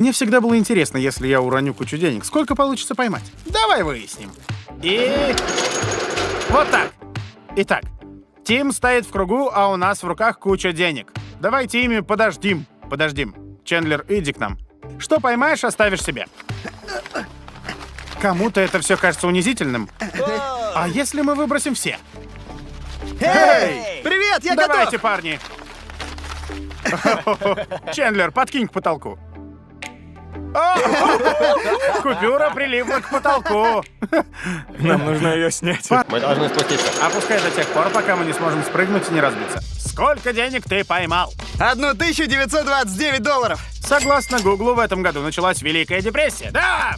Мне всегда было интересно, если я уроню кучу денег, сколько получится поймать. Давай выясним. И... вот так. Итак, Тим стоит в кругу, а у нас в руках куча денег. Давайте ими подождим. Чендлер, иди к нам. Что поймаешь, оставишь себе. Кому-то это все кажется унизительным. А если мы выбросим все? Эй! Привет, я Давайте, готов! парни. Чендлер, подкинь к потолку. Купюра прилипла к потолку. Нам нужно ее снять. Мы должны спуститься. Опускай до тех пор, пока мы не сможем спрыгнуть и не разбиться. Сколько денег ты поймал? $1929. Согласно Гуглу, в этом году началась Великая депрессия. Да!